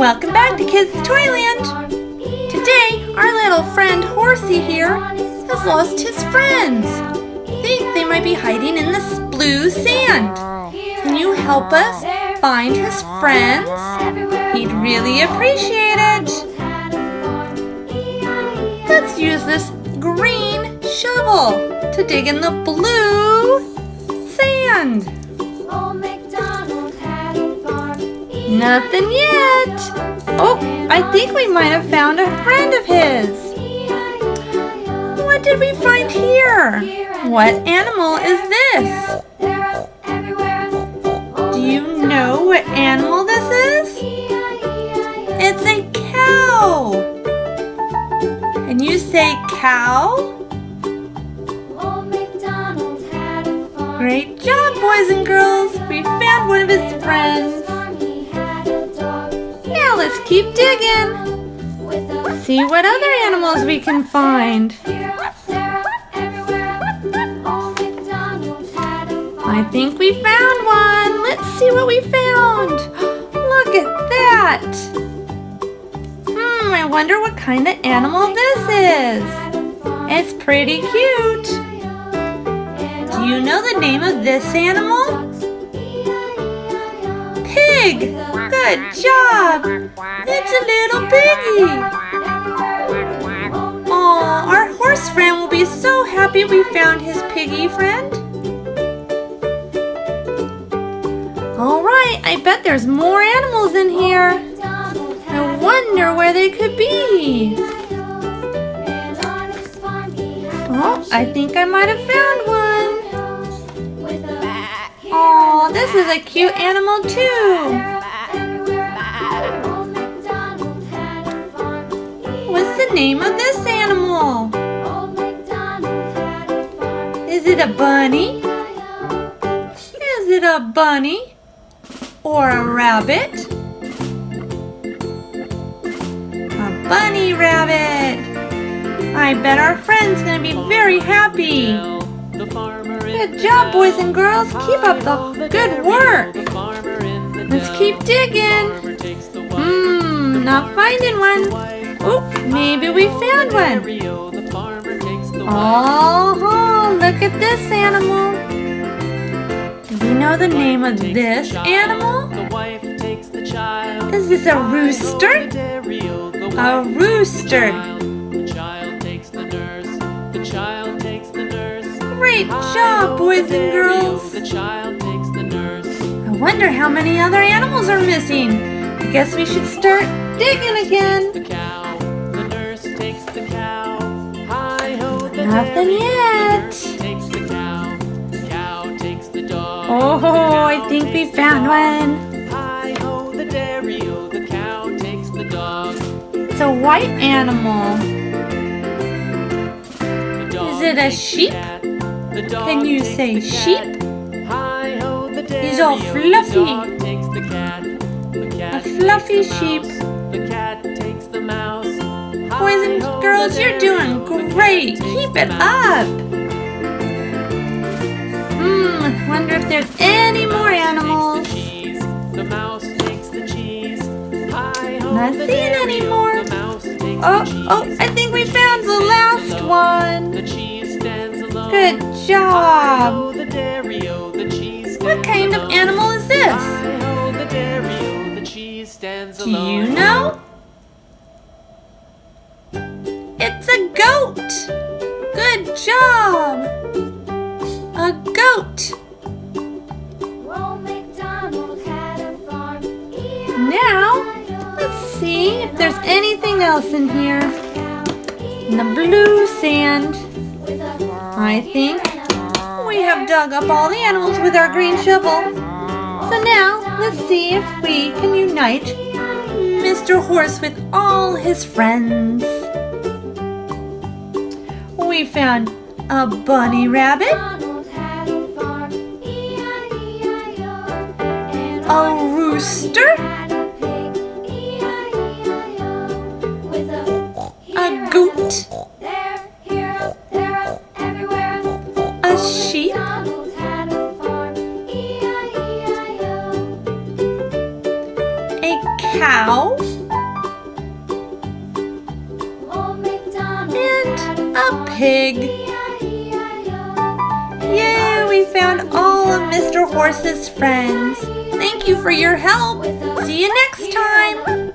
Welcome back to Kids Toyland. Today, our little friend Horsey here has lost his friends. Think they might be hiding in this blue sand. Can you help us find his friends? He'd really appreciate it. Let's use this green shovel to dig in the blue sand. Nothing yet. Oh, I think we might have found a friend of his. What did we find here? What animal is this? Do you know what animal this is? It's a cow. Can you say cow? Great job, boys and girls. We found one of his friends. Now let's keep digging. See what other animals we can find. I think we found one. Let's see what we found. Look at that. I wonder what kind of animal this is. It's pretty cute. Do you know the name of this animal? Pig! Good job! It's a little piggy! Aw, our horse friend will be so happy we found his piggy friend. Alright, I bet there's more animals in here. I wonder where they could be. Oh, I think I might have found one. Oh, this is a cute animal too. What's the name of this animal? Is it a bunny? Is it a bunny? Or a rabbit? A bunny rabbit. I bet our friend's gonna be very happy. Good job, boys and girls. Keep up the good work. Let's keep digging. Not finding one. Oh, maybe we found one. Oh, look at this animal. Do we know the name of this animal? Is this a rooster? A rooster. Great job, boys and girls. I wonder how many other animals are missing. I guess we should start digging again. Nothing yet. Oh, I think we found one. It's a white animal. Is it a sheep? Can you say sheep? He's all fluffy. A fluffy sheep. Boys and girls, you're doing great. Keep it up. Wonder if there's any more animals. Not seeing any more. Oh, I think we found the last one. Good job. What kind of animal is this? Do you know? It's a goat. Good job. A goat. Now, let's see if there's anything else in here. In the blue sand. I think we have dug up all the animals with our green shovel. So now, let's see if we can unite Mr. Horse with all his friends. We found a bunny rabbit, a rooster, a goat, a sheep, a cow, and a pig. Yay, we found all of Mr. Horse's friends. Thank you for your help. See you next time.